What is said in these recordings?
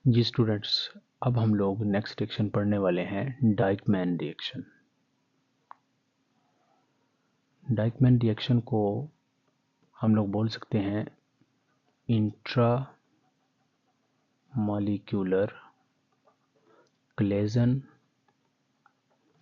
जी students, अब हम लोग नेक्स्ट रिएक्शन पढ़ने वाले हैं डाइकमैन रिएक्शन। डाइकमैन रिएक्शन को हम लोग बोल सकते हैं इंट्रा मॉलिक्यूलर क्लेजन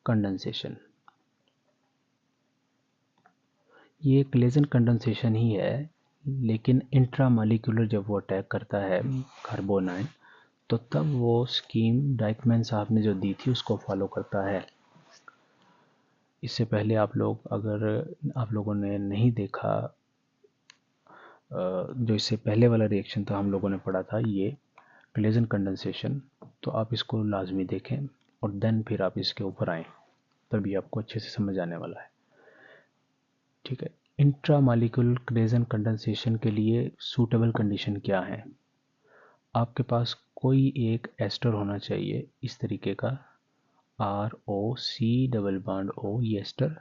कंडेंसेशन। ये क्लेजन कंडेंसेशन ही है, लेकिन इंट्रा मॉलिक्यूलर जब वो अटैक करता है कार्बोनाइन, तो तब वो स्कीम डाइकमैन साहब ने जो दी थी उसको फॉलो करता है। इससे पहले अगर आप लोगों ने नहीं देखा, जो इससे पहले वाला रिएक्शन था हम लोगों ने पढ़ा था ये क्लेजन कंडेंसेशन, तो आप इसको लाजमी देखें और देन फिर आप इसके ऊपर आएँ, तभी आपको अच्छे से समझ आने वाला है। ठीक है, इंट्रा मॉलिक्यूलर क्लेजन कंडेंसेशन के लिए सूटेबल कंडीशन क्या है? आपके पास कोई एक एस्टर होना चाहिए इस तरीके का, ROC डबल बॉन्ड O, ये एस्टर,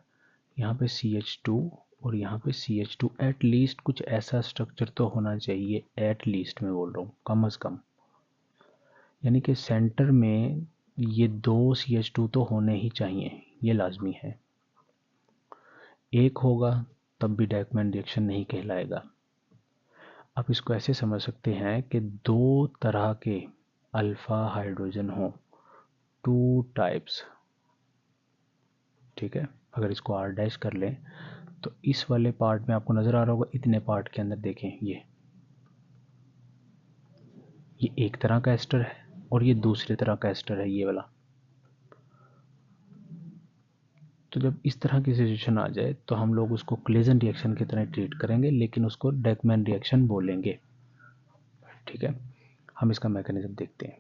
यहाँ पे CH2 और यहाँ पे CH2, एटलीस्ट कुछ ऐसा स्ट्रक्चर तो होना चाहिए, एटलीस्ट मैं बोल रहा हूँ, कम अज़ कम। यानी कि सेंटर में ये दो CH2 तो होने ही चाहिए, ये लाजमी है। एक होगा तब भी डाइकमैन रिएक्शन नहीं कहलाएगा। आप इसको ऐसे समझ सकते हैं कि दो तरह के अल्फ़ा हाइड्रोजन हो, टू टाइप्स। ठीक है, अगर इसको R डैश कर लें तो इस वाले पार्ट में आपको नज़र आ रहा होगा, इतने पार्ट के अंदर देखें, ये एक तरह का एस्टर है और ये दूसरे तरह का एस्टर है, ये वाला। तो जब इस तरह की सिचुएशन आ जाए तो हम लोग उसको क्लेजन रिएक्शन की तरह ट्रीट करेंगे, लेकिन उसको डाइकमैन रिएक्शन बोलेंगे। ठीक है, हम इसका मैकेनिज्म देखते हैं।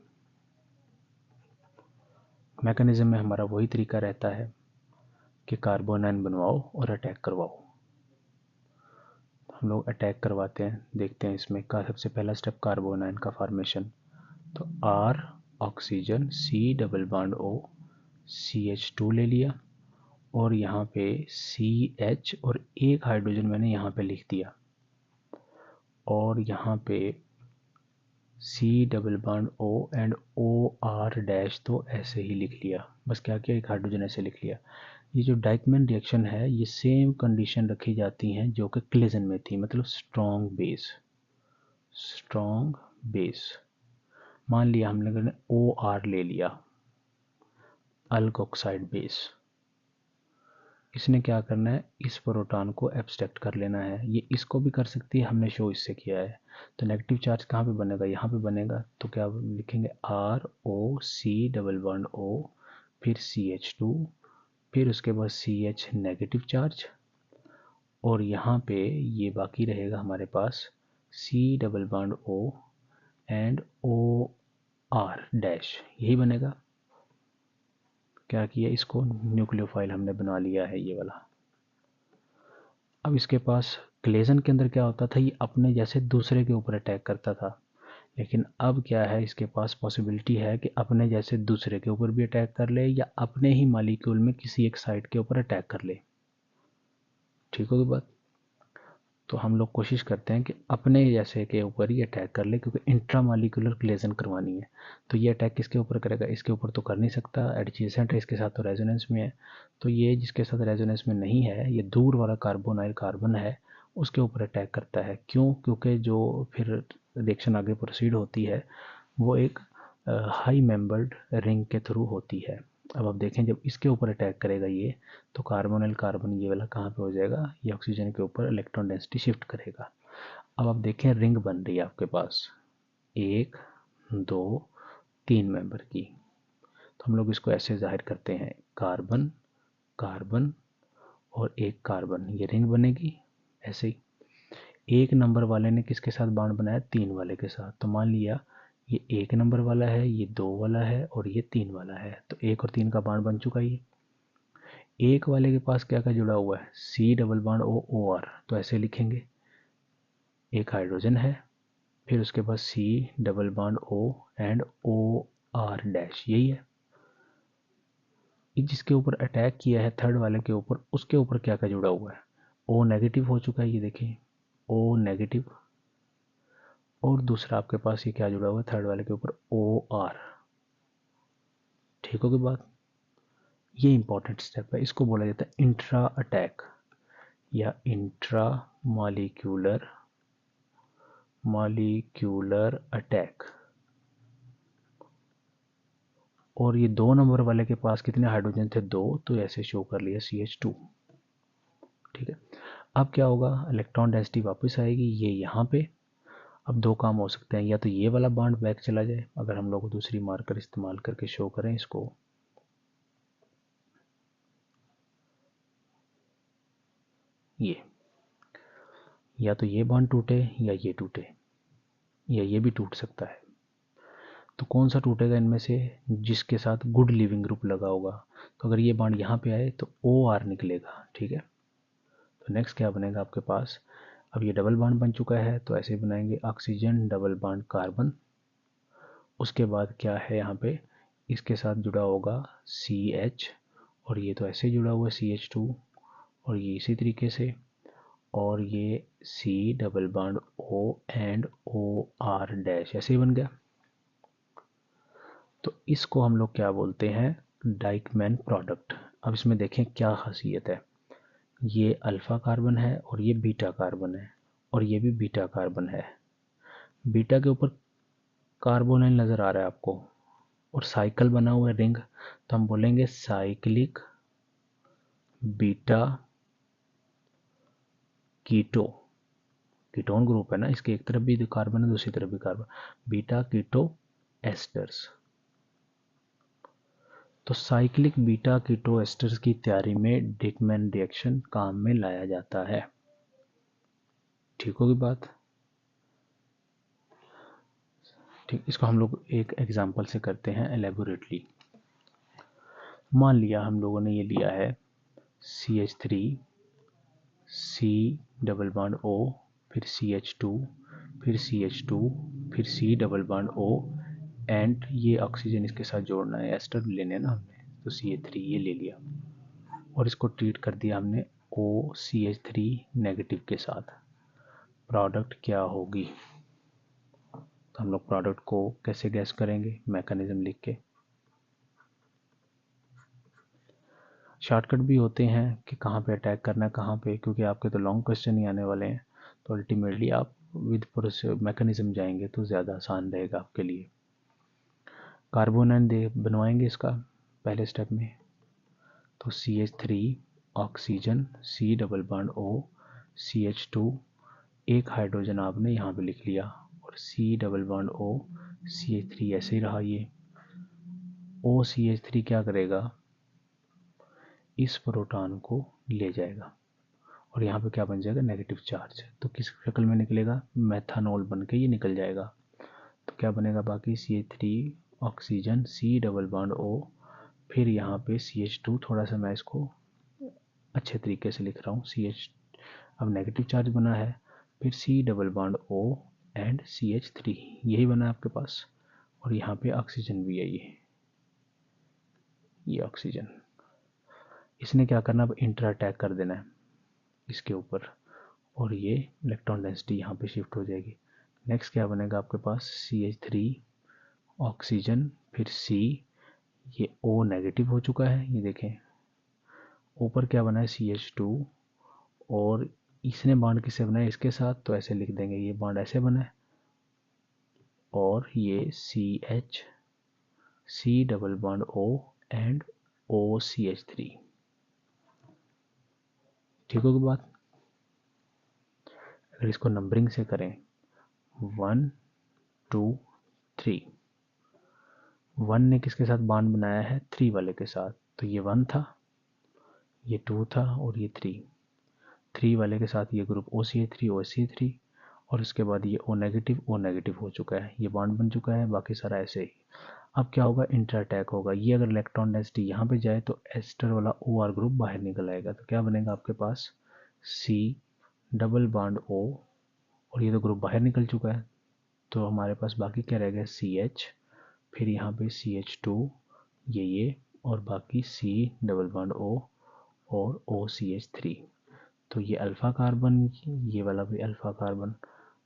मैकेनिज्म में हमारा वही तरीका रहता है कि कार्बोनाइन बनवाओ और अटैक करवाओ। हम लोग अटैक करवाते हैं, देखते हैं इसमें का सबसे पहला स्टेप कार्बोनाइन का फॉर्मेशन। तो R oxygen, C double bond O, CH2 ले लिया और यहाँ पे CH और एक हाइड्रोजन मैंने यहाँ पे लिख दिया, और यहाँ पे C double bond O and OR dash तो ऐसे ही लिख लिया, बस क्या किया, एक हाइड्रोजन ऐसे लिख लिया। ये जो डाइकमैन रिएक्शन है, ये सेम कंडीशन रखी जाती हैं जो कि क्लेजन में थी, मतलब स्ट्रॉन्ग बेस। मान लिया हम लोगों ने OR ले लिया, अल्कोक्साइड बेस। इसने क्या करना है, इस प्रोटॉन को एब्स्ट्रैक्ट कर लेना है। ये इसको भी कर सकती है, हमने शो इससे किया है। तो नेगेटिव चार्ज कहाँ पे बनेगा, यहाँ पे बनेगा। तो क्या लिखेंगे, ROC डबल बॉन्ड O, फिर CH2, फिर उसके बाद CH नेगेटिव चार्ज, और यहाँ पे ये बाकी रहेगा हमारे पास C double bond O and OR dash, यही बनेगा। क्या किया, इसको न्यूक्लियोफाइल हमने बना लिया है, ये वाला। अब इसके पास क्लेजन के अंदर क्या होता था, ये अपने जैसे दूसरे के ऊपर अटैक करता था, लेकिन अब क्या है, इसके पास पॉसिबिलिटी है कि अपने जैसे दूसरे के ऊपर भी अटैक कर ले या अपने ही मॉलिक्यूल में किसी एक साइड के ऊपर अटैक कर ले। ठीक होगी बात। तो हम लोग कोशिश करते हैं कि अपने जैसे के ऊपर ही अटैक कर ले, क्योंकि इंट्रामॉलिक्यूलर क्लेजन करवानी है। तो ये अटैक किसके ऊपर करेगा, इसके ऊपर तो कर नहीं सकता, एडजेसेंट है, इसके साथ तो रेजोनेंस में है। तो ये जिसके साथ रेजोनेंस में नहीं है, ये दूर वाला कार्बोनाइल कार्बन है, उसके ऊपर अटैक करता है। क्यों, क्योंकि जो फिर रिएक्शन आगे प्रोसीड होती है वो एक हाई मेंबर्ड रिंग के थ्रू होती है। अब आप देखें, जब इसके ऊपर अटैक करेगा ये, तो कार्बोनिल कार्बन ये वाला कहाँ पे हो जाएगा, ये ऑक्सीजन के ऊपर इलेक्ट्रॉन डेंसिटी शिफ्ट करेगा। अब आप देखें, रिंग बन रही है आपके पास, 1 2 3 मेंबर की। तो हम लोग इसको ऐसे जाहिर करते हैं, कार्बन कार्बन और एक कार्बन, ये रिंग बनेगी ऐसे ही। एक नंबर वाले ने किसके साथ बॉन्ड बनाया, 3 वाले के साथ। तो मान लिया ये 1 नंबर वाला है, ये 2 वाला है और ये 3 वाला है, तो 1 और 3 का बॉन्ड बन चुका। ये एक वाले के पास क्या क्या जुड़ा हुआ है, C double bond O OR, तो ऐसे लिखेंगे, एक हाइड्रोजन है, फिर उसके बाद C double bond O and OR dash, यही है। जिसके ऊपर अटैक किया है थर्ड वाले के ऊपर, उसके ऊपर क्या क्या जुड़ा हुआ है, O नेगेटिव हो चुका है, ये देखिए O नेगेटिव, और दूसरा आपके पास ये क्या जुड़ा हुआ है थर्ड वाले के ऊपर OR। ठीक होगी बात। ये इंपॉर्टेंट स्टेप है, इसको बोला जाता है इंट्रा अटैक या इंट्रा मॉलिक्यूलर अटैक। और ये 2 नंबर वाले के पास कितने हाइड्रोजन थे 2, तो ऐसे शो कर लिया CH2। ठीक है, अब क्या होगा इलेक्ट्रॉन डेंसिटी वापस आएगी ये यहाँ पे। अब 2 काम हो सकते हैं, या तो ये वाला बॉन्ड बैक चला जाए अगर हम लोग दूसरी मार्कर इस्तेमाल करके शो करें इसको, ये या तो ये बॉन्ड टूटे या ये टूटे या ये भी टूट सकता है। तो कौन सा टूटेगा इनमें से, जिसके साथ गुड लिविंग ग्रुप लगा होगा। तो अगर ये बॉन्ड यहाँ पे आए तो OR निकलेगा। ठीक है, तो नेक्स्ट क्या बनेगा आपके पास, अब ये डबल बॉन्ड बन चुका है तो ऐसे बनाएंगे ऑक्सीजन डबल बॉन्ड कार्बन। उसके बाद क्या है यहाँ पे इसके साथ जुड़ा होगा CH, और ये तो ऐसे जुड़ा हुआ है CH2, और ये इसी तरीके से, और ये C double bond O and OR dash ऐसे ही बन गया। तो इसको हम लोग क्या बोलते हैं डाइकमैन प्रोडक्ट। अब इसमें देखें क्या खासियत है, ये अल्फा कार्बन है और ये बीटा कार्बन है और ये भी बीटा कार्बन है। बीटा के ऊपर कार्बोनाइल नज़र आ रहा है आपको और साइकिल बना हुआ है रिंग, तो हम बोलेंगे cyclic beta keto. Ketone group है ना, इसके एक तरफ भी कार्बन है दूसरी तरफ भी कार्बन, बीटा कीटो एस्टर्स। तो साइक्लिक बीटा कीटो एस्टर्स की तैयारी में डिकमैन रिएक्शन काम में लाया जाता है। ठीक होगी बात। ठीक, इसको हम लोग एक एग्जांपल से करते हैं एलेबोरेटली। मान लिया हम लोगों ने ये लिया है CH3 C double bond O, फिर CH2, फिर CH2, फिर C double bond O and ये ऑक्सीजन इसके साथ जोड़ना है, एस्टर लेने ना हमने, तो CH3 ये ले लिया और इसको ट्रीट कर दिया हमने OCH3 नेगेटिव के साथ। प्रोडक्ट क्या होगी, तो हम लोग प्रोडक्ट को कैसे गैस करेंगे, मैकेनिज्म लिख के। शॉर्टकट भी होते हैं कि कहाँ पे अटैक करना है कहाँ पे, क्योंकि आपके तो लॉन्ग क्वेश्चन ही आने वाले हैं, तो अल्टीमेटली आप विद प्रोसेस मैकेनिज्म जाएंगे तो ज़्यादा आसान रहेगा आपके लिए। कार्बोनाइन दे बनवाएंगे इसका पहले स्टेप में, तो CH3 oxygen C double bond O CH2, एक हाइड्रोजन आपने यहाँ पे लिख लिया और C double bond O CH3 ऐसे ही रहा। ये OCH3 क्या करेगा इस प्रोटॉन को ले जाएगा और यहाँ पे क्या बन जाएगा नेगेटिव चार्ज, तो किस शक्ल में निकलेगा मेथानॉल बन के ये निकल जाएगा। तो क्या बनेगा बाकी CH3 oxygen C double bond O, फिर यहाँ पे CH2, थोड़ा सा मैं इसको अच्छे तरीके से लिख रहा हूँ, CH अब नेगेटिव चार्ज बना है, फिर C double bond O and CH3 यही बना है आपके पास, और यहाँ पे ऑक्सीजन भी है, ये ऑक्सीजन। इसने क्या करना अब इंटर अटैक कर देना है इसके ऊपर और ये इलेक्ट्रॉन डेंसिटी यहाँ पे शिफ्ट हो जाएगी। नेक्स्ट क्या बनेगा आपके पास CH3 ऑक्सीजन, फिर C, ये O नेगेटिव हो चुका है, ये देखें ऊपर क्या बना है CH2, और इसने बॉन्ड किससे बना है इसके साथ, तो ऐसे लिख देंगे ये बॉन्ड ऐसे बना है, और ये CH C double bond O and OCH3। ठीक होगी बात। अगर इसको नंबरिंग से करें 1 2 3, 1 ने किसके साथ बॉन्ड बनाया है 3 वाले के साथ, तो ये 1 था, ये 2 था और ये 3 वाले के साथ ये ग्रुप OCH3 और उसके बाद ये O नेगेटिव हो चुका है, ये बॉन्ड बन चुका है, बाकी सारा ऐसे ही। अब क्या होगा इंटर अटैक होगा, ये अगर इलेक्ट्रॉन डेंसिटी यहाँ पे जाए तो एस्टर वाला OR ग्रुप बाहर निकल आएगा, तो क्या बनेगा आपके पास C डबल बॉन्ड O, और ये तो ग्रुप बाहर निकल चुका है, तो हमारे पास बाकी क्या रह गया CH, फिर यहाँ पे CH2 ये और बाकी C डबल बॉन्ड O और OCH3। तो ये अल्फ़ा कार्बन, ये वाला भी अल्फ़ा कार्बन,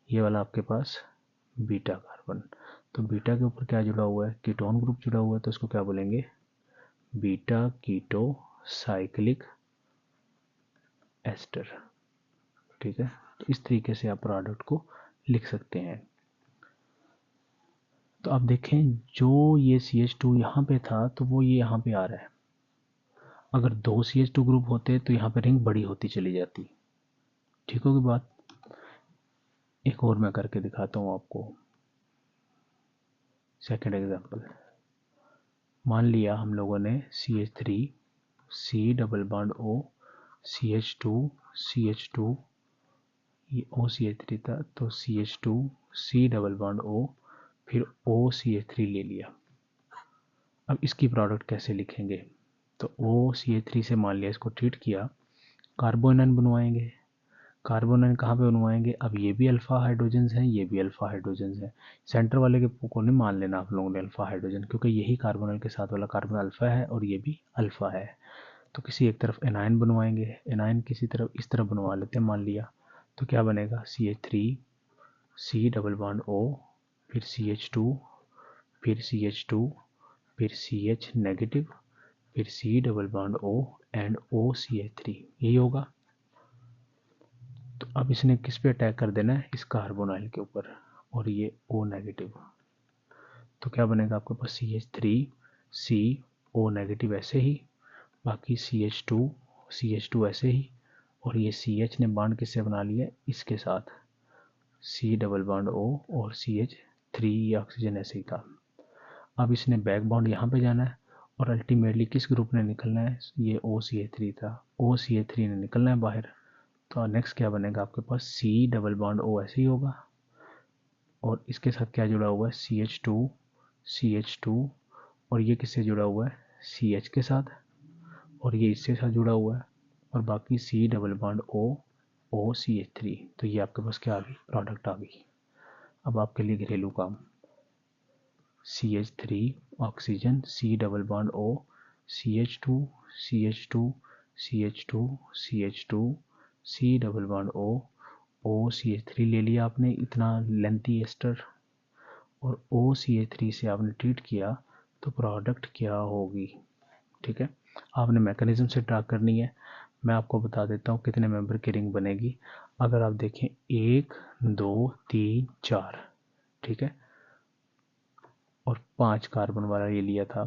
ये वाला आपके पास बीटा कार्बन। तो बीटा के ऊपर क्या जुड़ा हुआ है, कीटोन ग्रुप जुड़ा हुआ है, तो इसको क्या बोलेंगे, बीटा कीटो साइक्लिक एस्टर। ठीक है, तो इस तरीके से आप प्रोडक्ट को लिख सकते हैं। तो आप देखें जो ये CH2 यहाँ पे था तो वो ये यहाँ पे आ रहा है। अगर 2 CH2 ग्रुप होते तो यहाँ पे रिंग बड़ी होती चली जाती। ठीक होगी बात। एक और मैं करके दिखाता हूँ आपको। सेकंड एग्जांपल, मान लिया हम लोगों ने CH3 C double bond O CH2 ये OCH3 था, तो CH2 C double bond O फिर OCH3 ले लिया। अब इसकी प्रोडक्ट कैसे लिखेंगे, तो OCH3 से मान लिया इसको ट्रीट किया, कार्बोनाइन बनवाएंगे। कार्बोनाइन कहाँ पे बनवाएंगे, अब ये भी अल्फा हाइड्रोजन्स हैं, ये भी अल्फा हाइड्रोजन्स हैं। सेंटर वाले के को नहीं मान लेना आप लोगों ने अल्फा हाइड्रोजन, क्योंकि यही कार्बोनाइन के साथ वाला कार्बन अल्फा है और ये भी अल्फा है। तो किसी एक तरफ एनाइन बनवाएंगे, एनाइन किसी तरफ इस तरफ बनवा लेते हैं मान लिया, तो क्या बनेगा, CH3 C double bond O फिर CH2 फिर CH2 फिर CH नेगेटिव फिर C double bond O and OCH3, यही होगा। तो अब इसने किस पे अटैक कर देना है, इस कार्बोनाइल के ऊपर, और ये O नेगेटिव। तो क्या बनेगा आपके पास CH3 C O नेगेटिव ऐसे ही, बाकी CH2 ऐसे ही, और ये CH ने बॉन्ड किससे बना लिया, इसके साथ C डबल बॉन्ड O और CH3, ये ऑक्सीजन ऐसे ही था। अब इसने बैक बॉन्ड यहाँ पे जाना है और अल्टीमेटली किस ग्रुप ने निकलना है, ये OCH3 था, OCH3 ने निकलना है बाहर। तो नेक्स्ट क्या बनेगा आपके पास, C डबल बॉन्ड O ऐसे ही होगा, और इसके साथ क्या जुड़ा हुआ है, CH2 और ये किससे जुड़ा हुआ है, CH के साथ, और ये इससे साथ जुड़ा हुआ है, और बाकी C double bond O OCH3। तो ये आपके पास क्या आ गई, प्रोडक्ट आ गई। अब आपके लिए घरेलू काम, CH3 oxygen C double bond O CH2 CH2 CH2 CH2 C double bond O OCH3 ले लिया आपने, इतना लेंथी एस्टर, और OCH3 से आपने ट्रीट किया, तो प्रोडक्ट क्या होगी। ठीक है, आपने मैकेनिज्म से ट्रैक करनी है। मैं आपको बता देता हूँ कितने मेंबर की रिंग बनेगी। अगर आप देखें 1 2 3 4, ठीक है, और 5 कार्बन वाला ये लिया था,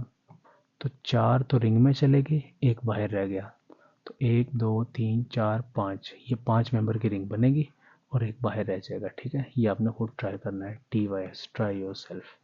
तो 4 तो रिंग में चले गए, एक बाहर रह गया। तो 1 2 3 4 5, ये 5 मेंबर की रिंग बनेगी और एक बाहर रह जाएगा। ठीक है, ये आपने खुद ट्राई करना है, TYS, ट्राई योर सेल्फ।